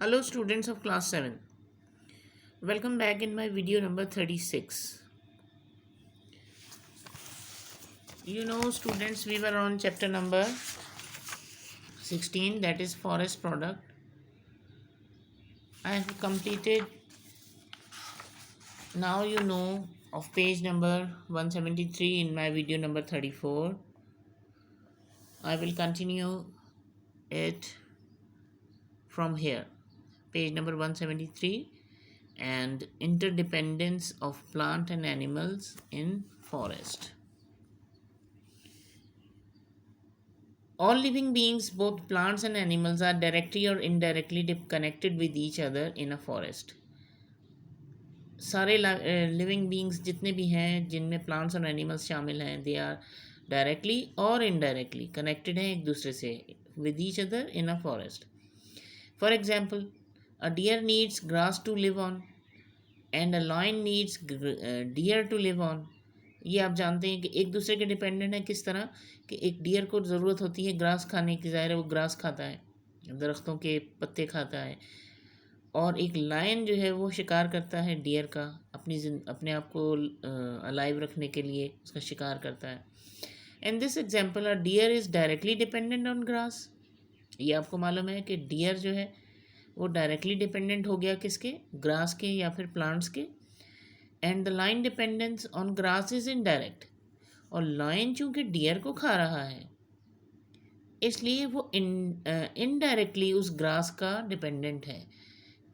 Hello students of class 7. Welcome back in my video number 36. Students, we were on chapter number 16, that is forest product. I have completed, now you know, of page number 173 in my video number 34. I will continue it from here. Page number 173 and interdependence of plant and animals in forest. All living beings, both plants and animals, are directly or indirectly connected with each other in a forest. सारे living beings जितने भी हैं जिनमें plants और animals शामिल हैं they are directly और indirectly connected हैं एक दूसरे से with each other in a forest. For example, a deer needs grass to live on and a lion needs deer to live on. ये आप जानते हैं कि एक दूसरे के डिपेंडेंट है. किस तरह कि एक डियर को ज़रूरत होती है ग्रास खाने की, ज़ाहिर है वो ग्रास खाता है, दरख्तों के पत्ते खाता है, और एक लायन जो है वो शिकार करता है डियर का, अपने आप को अलाइव रखने के लिए उसका शिकार करता है. And this example, a deer is directly dependent on grass. ये आपको मालूम है कि डियर जो है वो डायरेक्टली डिपेंडेंट हो गया किसके, ग्रास के या फिर प्लांट्स के. And the line dependence on grass is indirect. और लायन चूंकि डियर को खा रहा है इसलिए वो इनडायरेक्टली उस ग्रास का डिपेंडेंट है,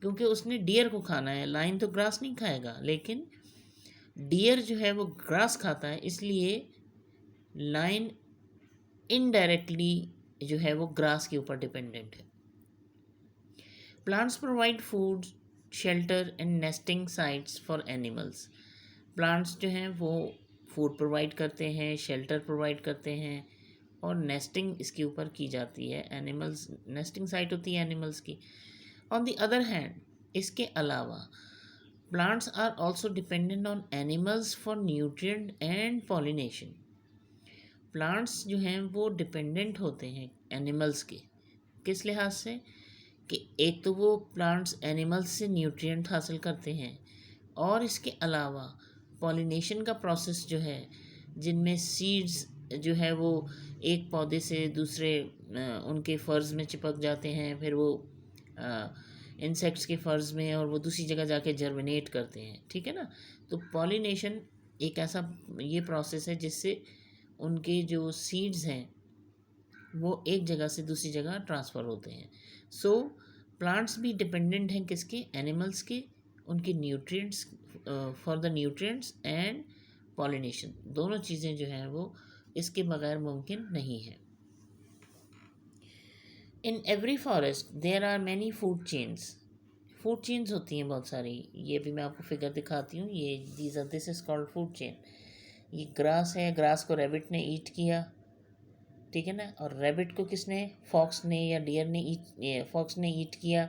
क्योंकि उसने डियर को खाना है. लायन तो ग्रास नहीं खाएगा, लेकिन डियर जो है वो ग्रास खाता है, इसलिए लायन इनडायरेक्टली जो है वो ग्रास के ऊपर डिपेंडेंट है. Plants provide food, shelter and nesting sites for animals. Plants जो हैं वो फूड प्रोवाइड करते हैं, शेल्टर प्रोवाइड करते हैं, और नेस्टिंग इसके ऊपर की जाती है. एनिमल्स, नेस्टिंग साइट होती है एनिमल्स की. ऑन द अदर हैंड, इसके अलावा plants are also dependent on animals for nutrient and pollination. Plants जो हैं वो डिपेंडेंट होते हैं एनिमल्स के. किस लिहाज से कि एक तो वो प्लांट्स एनिमल्स से न्यूट्रिएंट हासिल करते हैं, और इसके अलावा पॉलिनेशन का प्रोसेस जो है, जिनमें सीड्स जो है वो एक पौधे से दूसरे उनके फर्ज में चिपक जाते हैं, फिर वो इंसेक्ट्स के फर्ज में, और वो दूसरी जगह जाके जर्मिनेट करते हैं. ठीक है ना. तो पॉलिनेशन एक ऐसा ये प्रोसेस है जिससे उनके जो सीड्स हैं वो एक जगह से दूसरी जगह ट्रांसफ़र होते हैं. सो प्लांट्स भी डिपेंडेंट हैं किसके, एनिमल्स के, उनके nutrients, for the nutrients and pollination. दोनों चीज़ें जो हैं वो इसके बगैर मुमकिन नहीं है. In every forest there are many food chains. Food chains होती हैं बहुत सारी. ये भी मैं आपको फिगर दिखाती हूँ. ये this is called food chain. ये ग्रास है, ग्रास को रैबिट ने ईट किया, ठीक है ना. और रैबिट को किसने, फॉक्स ने या डियर ने फॉक्स ने ईट किया,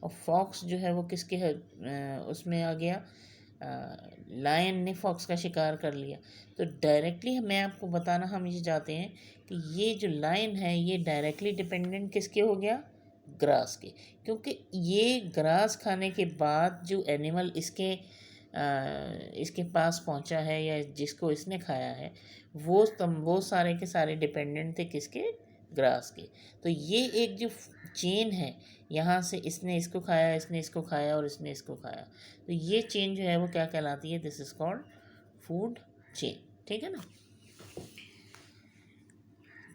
और फॉक्स जो है वो किसके है, उसमें आ गया, लायन ने फॉक्स का शिकार कर लिया. तो डायरेक्टली मैं आपको बताना हम ये चाहते हैं कि ये जो लायन है ये डायरेक्टली डिपेंडेंट किसके हो गया, ग्रास के. क्योंकि ये ग्रास खाने के बाद जो एनिमल इसके पास पहुंचा है या जिसको इसने खाया है, वो सारे के सारे डिपेंडेंट थे किसके, ग्रास के. तो ये एक जो चेन है, यहाँ से इसने इसको खाया, इसने इसको खाया, और इसने इसको खाया, तो ये चेन जो है वो क्या कहलाती है, this is called food chain. ठीक है ना.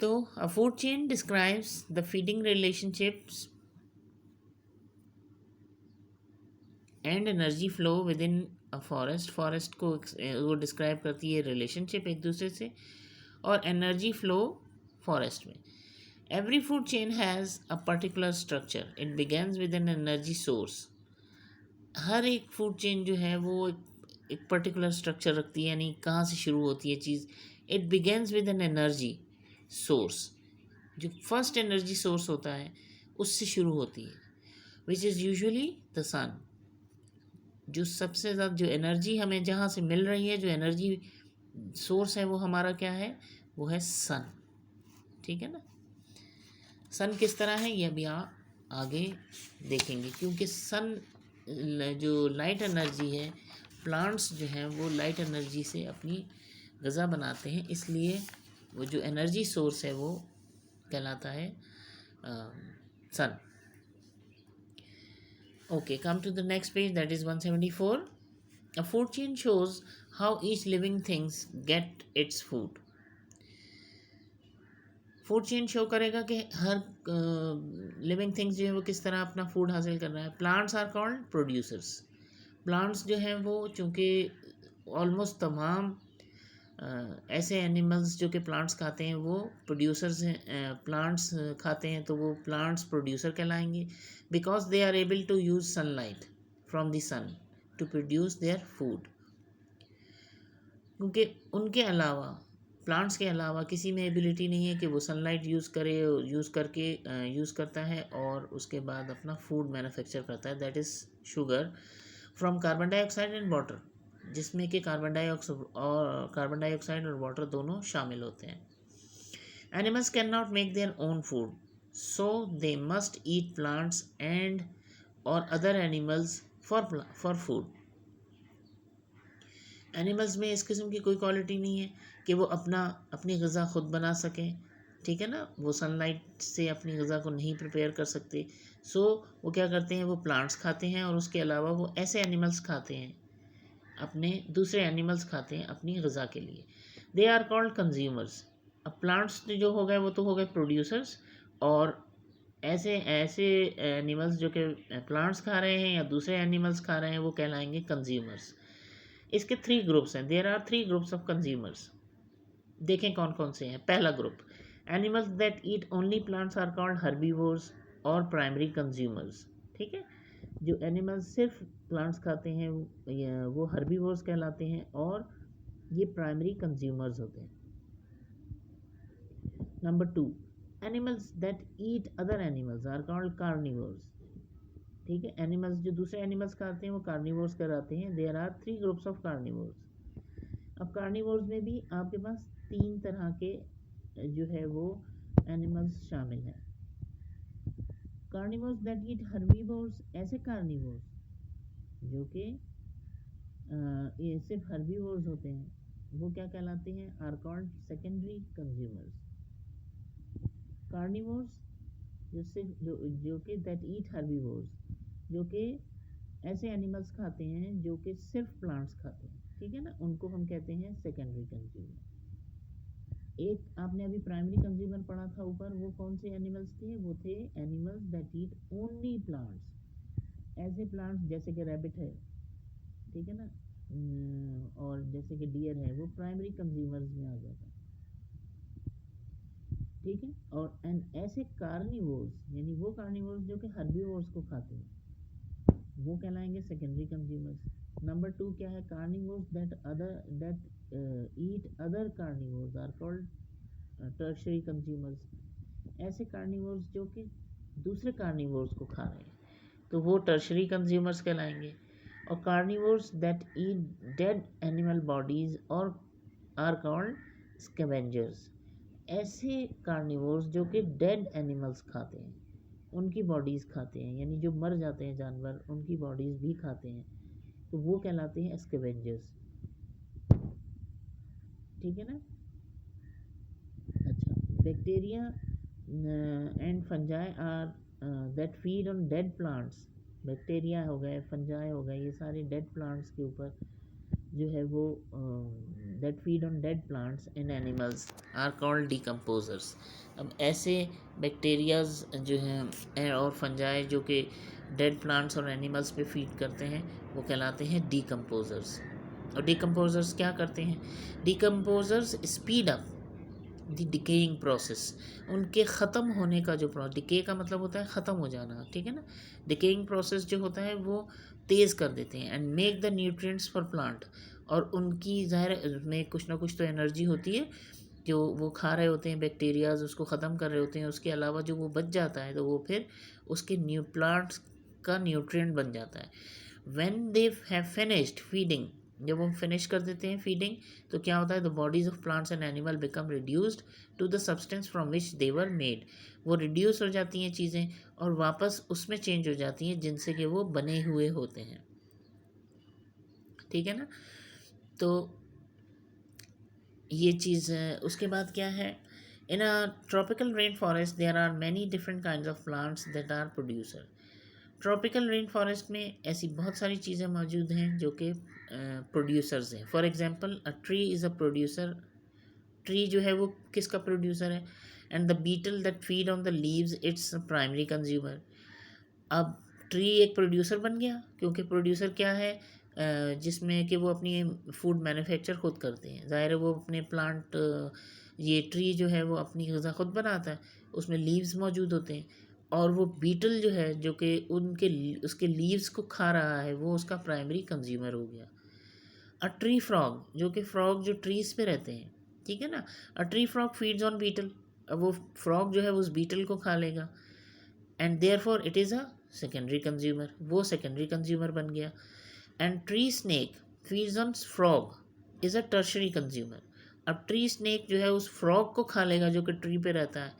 तो अ food chain describes the feeding relationships and energy flow with in a forest. Forest को वो डिस्क्राइब करती है रिलेशनशिप एक दूसरे से, और एनर्जी फ्लो फॉरेस्ट में. Every food chain has a particular structure. It begins with an energy source. हर एक फूड चेन जो है वो एक पर्टिकुलर स्ट्रक्चर रखती है, यानी कहाँ से शुरू होती है चीज़. It begins with an energy source. जो फर्स्ट एनर्जी सोर्स होता है उससे शुरू होती है, which is usually the sun. जो सबसे ज़्यादा जो एनर्जी हमें जहाँ से मिल रही है, जो एनर्जी सोर्स है, वो हमारा क्या है, वो है सन. ठीक है ना. सन किस तरह है ये अभी आगे देखेंगे, क्योंकि सन जो लाइट एनर्जी है, प्लांट्स जो हैं वो लाइट एनर्जी से अपनी ग़िज़ा बनाते हैं, इसलिए वो जो एनर्जी सोर्स है वो कहलाता है सन. Okay, come to the next page, that is 174. A food chain shows how each living things get its food. Food chain show करेगा कि हर लिविंग थिंग्स जो है वो किस तरह अपना फूड हासिल कर रहा है. Plants are called producers. Plants जो हैं वो चूँकि ऑलमोस्ट तमाम ऐसे एनिमल्स जो कि प्लांट्स खाते हैं वो प्रोड्यूसर्स हैं. प्लांट्स खाते हैं तो वो प्लांट्स प्रोड्यूसर कहलाएंगे, because they are able to use sunlight from the sun to produce their food. क्योंकि उनके अलावा, प्लांट्स के अलावा किसी में एबिलिटी नहीं है कि वो सनलाइट यूज़ करता है और उसके बाद अपना फूड मैन्युफैक्चर करता है. That is sugar from carbon dioxide and water, जिसमें कि कार्बन डाइऑक्साइड और वाटर दोनों शामिल होते हैं. Animals can not make their own food, so they must eat plants and और other animals for food. Animals में इस किस्म की कोई क्वालिटी नहीं है कि वो अपनी ग़िज़ा ख़ुद बना सकें, ठीक है ना. वो सनलाइट से अपनी ग़िज़ा को नहीं प्रिपेयर कर सकते. सो वो क्या करते हैं, वो प्लांट्स खाते हैं और उसके अलावा वो ऐसे एनिमल्स खाते हैं, अपने दूसरे एनिमल्स खाते हैं अपनी ग़िज़ा के लिए. They are called consumers. अब प्लांट्स जो हो गए वो तो हो गए प्रोड्यूसर्स, और ऐसे ऐसे एनिमल्स जो कि प्लांट्स खा रहे हैं या दूसरे एनिमल्स खा रहे हैं वो कहलाएंगे कंज्यूमर्स. इसके 3 ग्रुप्स हैं. There are 3 groups of consumers. देखें कौन कौन से हैं. पहला group, animals that eat only plants are called herbivores और प्राइमरी कंज्यूमर्स. ठीक है, जो एनिमल्स सिर्फ प्लांट्स खाते हैं वो हर्बीवोर्स कहलाते हैं और ये प्राइमरी कंज्यूमर्स होते हैं. Number 2, animals that eat other animals are called carnivores. ठीक है, एनिमल्स जो दूसरे एनिमल्स खाते हैं वो कार्निवोर्स कहलाते हैं. There are 3 groups of carnivores. अब कार्निवोर्स में भी आपके पास 3 तरह के जो है वो एनिमल्स शामिल हैं. कार्निवोर्स दैट ईट हर्बीवोर्स, ऐसे कार्निवोर्स जो कि ये सिर्फ हर्बीवोर्स होते हैं, वो क्या कहलाते हैं, are called secondary consumers. Carnivores जो सिर्फ जो कि दैट ईट हर्बीवोर्स, जो कि ऐसे एनिमल्स खाते हैं जो कि सिर्फ प्लांट्स खाते हैं, ठीक है ना, उनको हम कहते हैं सेकेंडरी कंज्यूमर. एक आपने अभी प्राइमरी कंज्यूमर पढ़ा था ऊपर, वो कौन से एनिमल्स थे, वो थे animals that eat only plants. ऐसे प्लांट्स जैसे कि रैबिट है, ठीक है ना, और जैसे कि डियर है, वो प्राइमरी कंज्यूमर्स में आ जाता है. ठीक है, और एंड ऐसे कार्निवोर्स, यानी वो कार्निवोर्स जो कि हर्बीवोर्स को खाते हैं, वो कहलाएंगे सेकेंडरी कंज्यूमर्स. नंबर 2 क्या है, carnivores that eat other carnivores are called tertiary consumers. ऐसे कार्निवोर्स जो कि दूसरे कार्निवोर्स को खा रहे हैं तो वो टर्शियरी कंज्यूमर्स कहलाएंगे. और carnivores that eat dead animal bodies और आर कॉल्ड स्कैवेंजर्स. ऐसे कार्निवोर्स जो कि डेड एनिमल्स खाते हैं, उनकी बॉडीज़ खाते हैं, यानी जो मर जाते हैं जानवर उनकी बॉडीज़ भी खाते हैं, तो वो कहलाते हैं स्कैवेंजर्स. ठीक है ना. अच्छा, bacteria and fungi are that feed on dead plants. Bacteria हो गए, फंजाई हो गए, ये सारे डेड प्लांट्स के ऊपर जो है वो that feed on dead plants and animals are called decomposers. अब ऐसे बैक्टीरियाज जो हैं और फंजाई जो कि डेड प्लांट्स और एनिमल्स पे फीड करते हैं वो कहलाते हैं डिकम्पोजर्स. और डिकम्पोजर्स क्या करते हैं, decomposers speed up the decaying process. उनके ख़त्म होने का जो प्रोसेस, डिके का मतलब होता है ख़त्म हो जाना, ठीक है ना. डिकेइंग प्रोसेस जो होता है वो तेज़ कर देते हैं. And make the nutrients for plant. और उनकी ज़ाहिर में कुछ ना कुछ तो एनर्जी होती है जो वो खा रहे होते हैं, बैक्टीरियाज उसको ख़त्म कर रहे होते हैं. उसके अलावा जो वो बच जाता है तो वो फिर उसके प्लांट्स का न्यूट्रिएंट बन जाता है. When they have finished feeding जब वो फिनिश कर देते हैं फीडिंग, तो क्या होता है, the bodies of plants and animal become reduced to the substance from which they were made. वो रिड्यूस हो जाती हैं चीज़ें और वापस उसमें चेंज हो जाती हैं जिनसे कि वो बने हुए होते हैं। ठीक है ना। तो ये चीज़ है। उसके बाद क्या है, in a tropical rain forest there are many different kind of plants that are producer. Tropical rain forest में ऐसी बहुत सारी चीज़ें मौजूद हैं जो कि प्रोड्यूसर्स हैं। For example, a tree is a producer. Tree जो है वो किसका प्रोड्यूसर है? And the beetle that feed on the leaves it's primary consumer. अब ट्री एक प्रोड्यूसर बन गया, क्योंकि प्रोड्यूसर क्या है, जिसमें कि वो अपनी फूड मैन्युफैक्चर खुद करते हैं। ज़ाहिर है वो अपने प्लांट, ये ट्री जो है वो अपनी ग़िज़ा खुद बनाता है, उसमें लीव्स मौजूद होते हैं, और वो बीटल जो है जो कि उनके उसके लीव्स को खा रहा है, वो उसका प्राइमरी कंज्यूमर हो गया। अ ट्री फ्रॉग, जो कि फ्रॉग जो ट्रीज़ पे रहते हैं, ठीक है ना। A tree frog feeds on beetle. अब वो फ्रॉग जो है उस बीटल को खा लेगा, and therefore it is a secondary consumer, वो सेकेंडरी कंज्यूमर बन गया। And tree snake feeds on frog is a tertiary consumer. अब ट्री स्नेक जो है उस फ्रॉग को खा लेगा जो कि ट्री पे रहता है,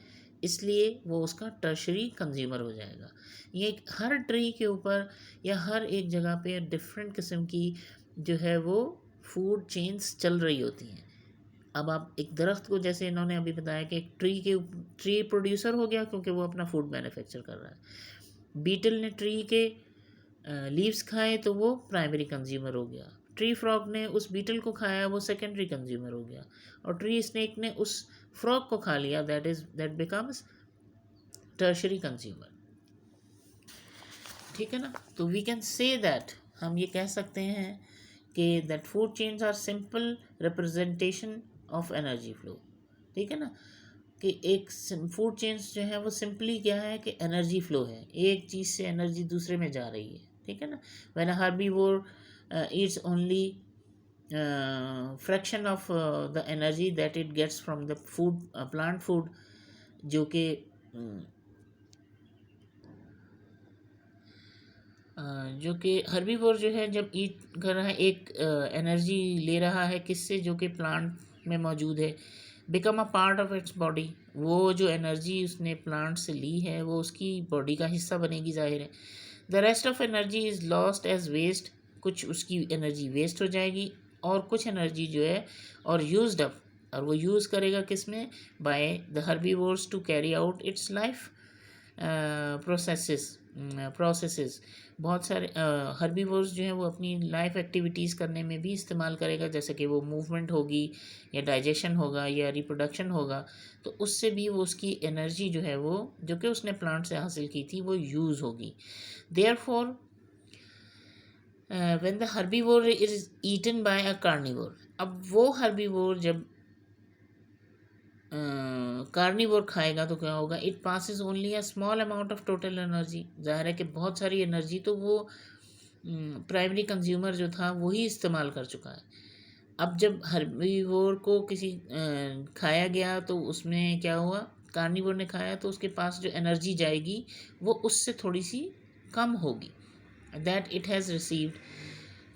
इसलिए वो उसका टर्शरी कंज्यूमर हो जाएगा। ये हर ट्री के ऊपर या हर एक जगह पे डिफरेंट किस्म की जो है वो फूड चेन्स चल रही होती हैं। अब आप एक दरख्त को, जैसे इन्होंने अभी बताया कि एक ट्री प्रोड्यूसर हो गया क्योंकि वो अपना फूड मैन्युफैक्चर कर रहा है। बीटल ने ट्री के लीव्स खाए तो वो प्राइमरी कंज्यूमर हो गया। ट्री फ्रॉग ने उस बीटल को खाया, वो सेकेंडरी कंज्यूमर हो गया। और ट्री स्नेक ने उस फ्रॉग को खा लिया, दैट बिकम्स टर्शरी कंज्यूमर। ठीक है ना। तो वी कैन से दैट, हम ये कह सकते हैं कि that food chains are simple representation of energy flow. ठीक है ना, कि एक फूड चेन्स जो है वो सिंपली क्या है कि एनर्जी फ्लो है, एक चीज़ से एनर्जी दूसरे में जा रही है। ठीक है ना। When a herbivore eats only fraction of the energy that it gets from the food, plant food, जो कि जो कि हर्बीवोर जो है जब ईट कर रहा है, एक एनर्जी ले रहा है किससे, जो कि प्लांट में मौजूद है, become a part of its body. वो जो एनर्जी उसने प्लांट से ली है वो उसकी बॉडी का हिस्सा बनेगी, जाहिर है। The rest of energy is lost as waste. कुछ उसकी एनर्जी वेस्ट हो जाएगी और कुछ एनर्जी जो है और यूज्ड अप, और वो यूज़ करेगा किस में, by the herbivores to carry out its life processes. बहुत सारे हर्बीवोर्स जो हैं वो अपनी लाइफ एक्टिविटीज़ करने में भी इस्तेमाल करेगा, जैसे कि वो मूवमेंट होगी या डाइजेशन होगा या रिप्रोडक्शन होगा, तो उससे भी वो उसकी एनर्जी जो है वो, जो कि उसने प्लांट से हासिल की थी, वो यूज़ होगी। Therefore when the herbivore is eaten by a carnivore, अब वो हर्बीवोर जब कार्निवोर खाएगा तो क्या होगा, it passes only a small amount of total energy. ज़ाहिर है कि बहुत सारी एनर्जी तो वो प्राइमरी कंज्यूमर जो था वही इस्तेमाल कर चुका है। अब जब हर्बीवोर को किसी खाया गया तो उसमें क्या हुआ, कार्निवोर ने खाया तो उसके पास जो एनर्जी जाएगी वो उससे थोड़ी सी कम होगी, that it has received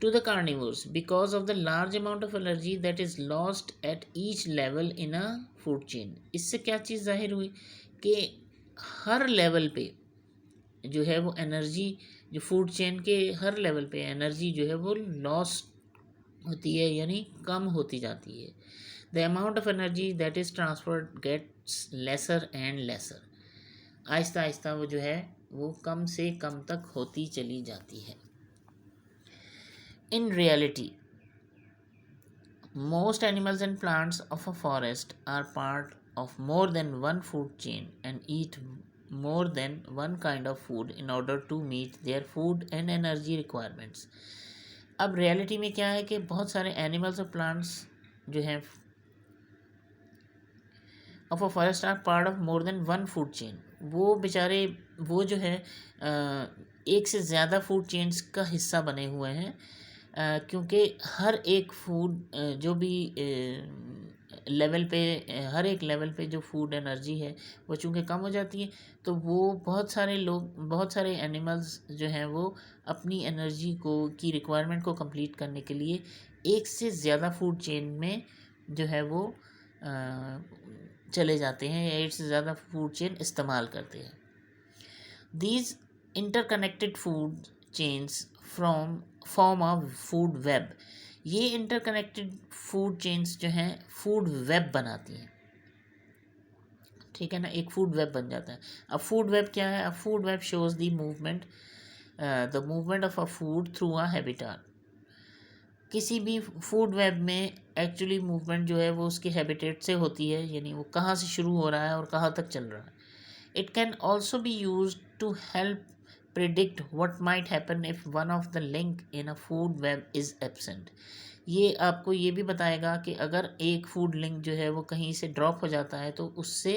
to the carnivores because of the large amount of energy that is lost at each level in a food chain। इससे क्या चीज़ जाहिर हुई कि हर लेवल पे जो है वो एनर्जी, जो फूड चेन के हर लेवल पे एनर्जी जो है वो लॉस होती है, यानी कम होती जाती है। The amount of energy that is transferred gets lesser and lesser. आहिस्ता आहिस्ता वो जो है वो कम से कम तक होती चली जाती है। In reality, most animals and plants of a forest are part of more than one food chain and eat more than one kind of food in order to meet their food and energy requirements। अब reality में क्या है कि बहुत सारे animals और plants जो हैं of a forest are part of more than one food chain. वो बेचारे, वो जो है एक से ज़्यादा फूड चेन्स का हिस्सा बने हुए हैं, क्योंकि हर एक फूड जो भी लेवल पे, हर एक लेवल पे जो फूड एनर्जी है वो चूँकि कम हो जाती है, तो वो बहुत सारे एनिमल्स जो हैं वो अपनी एनर्जी को की रिक्वायरमेंट को कंप्लीट करने के लिए एक से ज़्यादा फूड चेन में जो है वो चले जाते हैं या एक से ज़्यादा फूड चेन इस्तेमाल करते हैं। These interconnected food chains from form a food web. ये इंटरकनेक्टेड फूड चेन्स जो हैं फूड वेब बनाती हैं, ठीक है ना, एक फूड वेब बन जाता है। अब फूड वेब क्या है? अब food web shows the movement of a food through a habitat. किसी भी फूड वेब में एक्चुअली मूवमेंट जो है वो उसके हैबिटेट से होती है, यानी वो कहाँ से शुरू हो रहा है और कहाँ तक चल रहा है। It can also be used to help predict what might happen if one of the link in a food web is absent. ये आपको ये भी बताएगा कि अगर एक फूड लिंक जो है वो कहीं से ड्रॉप हो जाता है तो उससे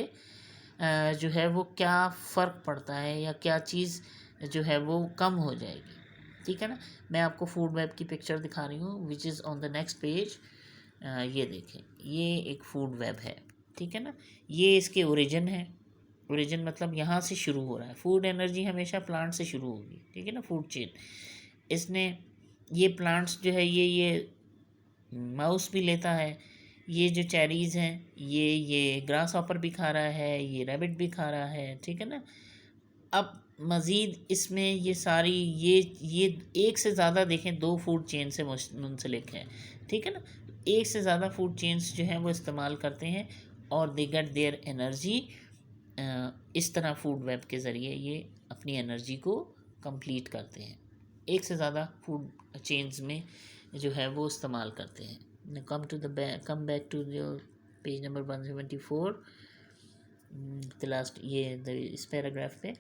जो है वो क्या फ़र्क पड़ता है या क्या चीज़ जो है वो कम हो जाएगी, ठीक है ना। मैं आपको फूड वेब की पिक्चर दिखा रही हूँ which is on the next page. ये देखें, ये एक फूड वेब है, ठीक है ना। ये इसके ओरिजिन है। ओरिजिन मतलब यहाँ से शुरू हो रहा है। फूड एनर्जी हमेशा प्लांट से शुरू होगी, ठीक है ना, फूड चेन। इसने ये प्लांट्स जो है ये माउस भी लेता है, ये जो चेरीज़ हैं ये ग्रास हॉपर भी खा रहा है, ये रैबिट भी खा रहा है, ठीक है ना। अब मज़ीद इसमें ये सारी ये एक से ज़्यादा देखें, 2 फूड चेन से मुंसलिक है, ठीक है ना। एक से ज़्यादा फूड चेन्स जो हैं वो इस्तेमाल करते हैं और दे गेट देयर एनर्जी। इस तरह फूड वेब के ज़रिए ये अपनी एनर्जी को कंप्लीट करते हैं, एक से ज़्यादा फूड चेन्स में जो है वो इस्तेमाल करते हैं। Come back to the page number 174, the last इस पैराग्राफ पे।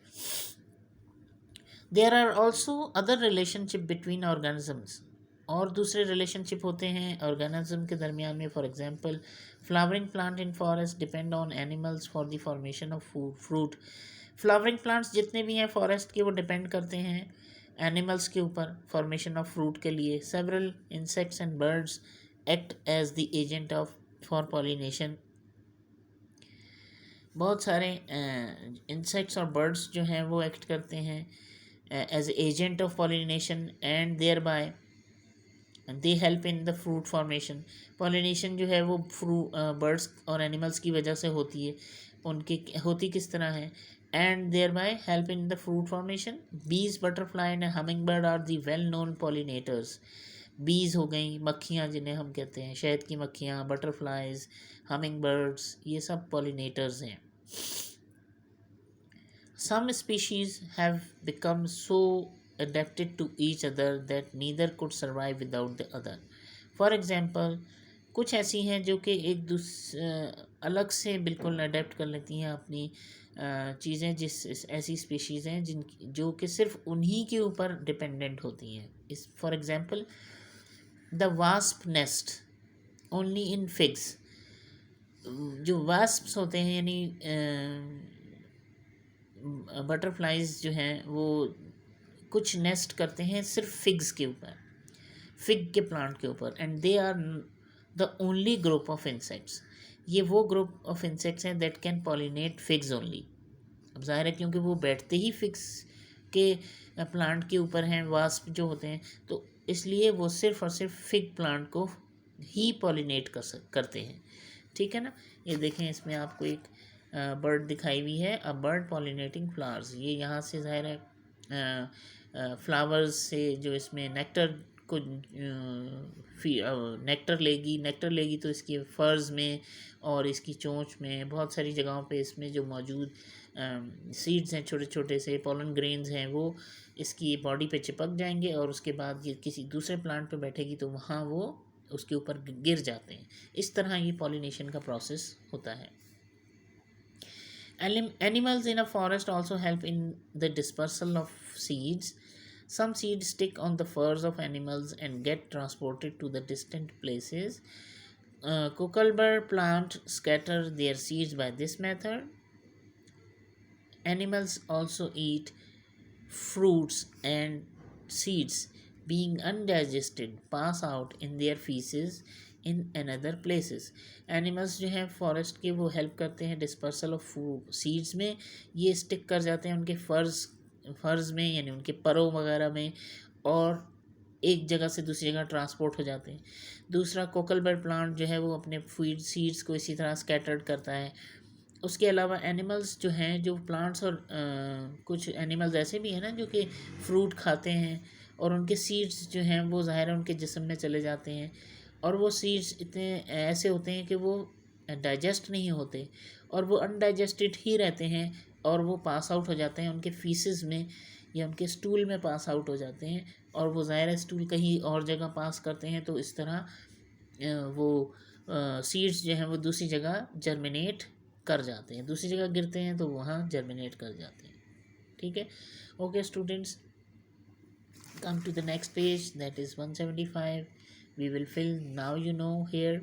There are also other relationship between organisms. और दूसरे रिलेशनशिप होते हैं ऑर्गेनिज्म के दरमियान में। For example, flowering plant in forest depend on animals for the formation of fruit. Flowering plants जितने भी हैं फॉरेस्ट के, वो डिपेंड करते हैं एनिमल्स के ऊपर फॉर्मेशन ऑफ फ्रूट के लिए। Several insects and birds act as the agent of for pollination. बहुत सारे इंसेक्ट्स और बर्ड्स जो हैं वो एक्ट करते हैं as agent of pollination and thereby they help in the fruit formation. Pollination जो है वो बर्ड्स और एनिमल्स की वजह से होती है। उनकी होती किस तरह है? And thereby help in the fruit formation. बीज, butterfly and hummingbird are the well known pollinators. बीज हो गई, मक्खियाँ जिन्हें हम कहते हैं, शहद की मक्खियाँ, बटरफ्लाइज, हमिंग बर्ड्स, ये सब पॉलिनेटर्स हैं। Some species have become so adapted to each other that neither could survive without the other. For example, कुछ ऐसी हैं जो कि अलग से बिल्कुल अडेप्ट कर लेती हैं अपनी चीज़ें। ऐसी स्पीशीज़ हैं जो कि सिर्फ उन्हीं के ऊपर डिपेंडेंट होती हैं। इस for example, the wasp nest only in figs. जो वास्प्स होते हैं यानी बटरफ्लाइज जो हैं वो कुछ नेस्ट करते हैं सिर्फ फिग्स के ऊपर, फिग के प्लांट के ऊपर। And they are the only group of insects. ये वो ग्रुप ऑफ इंसेक्ट्स हैं that can pollinate figs only. अब जाहिर है क्योंकि वो बैठते ही फिग्स के प्लांट के ऊपर हैं, वास्प जो होते हैं, तो इसलिए वो सिर्फ और सिर्फ फिग प्लांट को ही पॉलिनेट करते हैं, ठीक है ना। ये देखें, इसमें आपको एक बर्ड दिखाई हुई है, अ बर्ड पॉलिनेटिंग फ्लावर्स। ये यहाँ से ज़ाहिर है फ्लावर्स से जो इसमें नेक्टर को नेक्टर लेगी तो इसकी फर्स में और इसकी चोंच में, बहुत सारी जगहों पे इसमें जो मौजूद सीड्स हैं, छोटे छोटे से पोलन ग्रेन्स हैं, वो इसकी बॉडी पे चिपक जाएंगे और उसके बाद ये किसी दूसरे प्लांट पे बैठेगी तो वहाँ वो उसके ऊपर गिर जाते हैं। इस तरह ये पॉलिनेशन का प्रोसेस होता है। Animals in a forest also help in the dispersal of seeds. Some seeds stick on the furs of animals and get transported to the distant places. Cucumber plant scatter their seeds by this method. Animals also eat fruits and seeds being undigested pass out in their feces in another places. Animals जो हैं forest के वो help करते हैं dispersal of food seeds में, ये stick कर जाते हैं उनके फर्ज में यानी उनके परों वगैरह में, और एक जगह से दूसरी जगह ट्रांसपोर्ट हो जाते हैं। दूसरा कोकलबर्ड प्लांट जो है वो अपने फीड सीड्स को इसी तरह स्कैटर्ड करता है। उसके अलावा एनिमल्स जो हैं, जो प्लांट्स और कुछ एनिमल्स ऐसे भी हैं ना जो कि फ्रूट खाते हैं, और उनके सीड्स जो हैं वो ज़ाहिर है उनके जिस्म में चले जाते हैं, और वो सीड्स इतने ऐसे होते हैं कि वो डाइजेस्ट नहीं होते, और वो अनडाइजेस्टेड ही रहते हैं, और वो पास आउट हो जाते हैं उनके फीसिस में या उनके स्टूल में पास आउट हो जाते हैं, और वो ज़ाहिर है स्टूल कहीं और जगह पास करते हैं, तो इस तरह वो सीड्स जो हैं वो दूसरी जगह जर्मिनेट कर जाते हैं, दूसरी जगह गिरते हैं तो वहाँ जर्मिनेट कर जाते हैं। ठीक है, okay students, come to the next page, that is 175. We will fill, now you know here,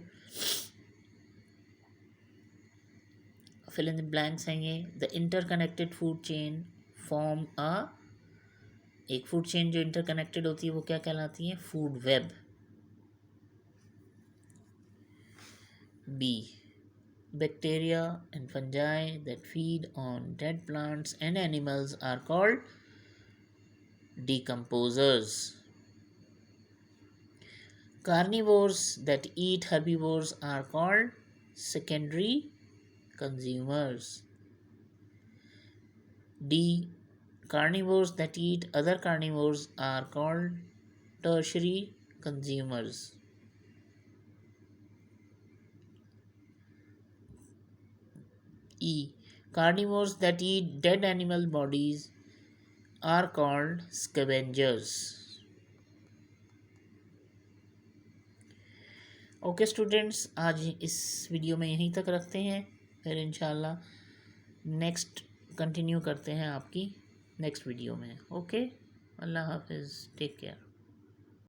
fill in the blanks हैं ये। the interconnected food chain form a, एक फूड चेन जो इंटरकनेक्टेड होती है वो क्या कहलाती है? Food web. B, bacteria and fungi that feed on dead plants and animals are called decomposers. Carnivores that eat herbivores are called secondary consumers. D, carnivores that eat other carnivores are called tertiary consumers. E, carnivores that eat dead animal bodies are called scavengers. Okay students, आज इस video में यहीं तक रखते हैं, फिर इंशाल्लाह next continue करते हैं आपकी नेक्स्ट वीडियो में। ओके, अल्लाह हाफिज़, टेक केयर।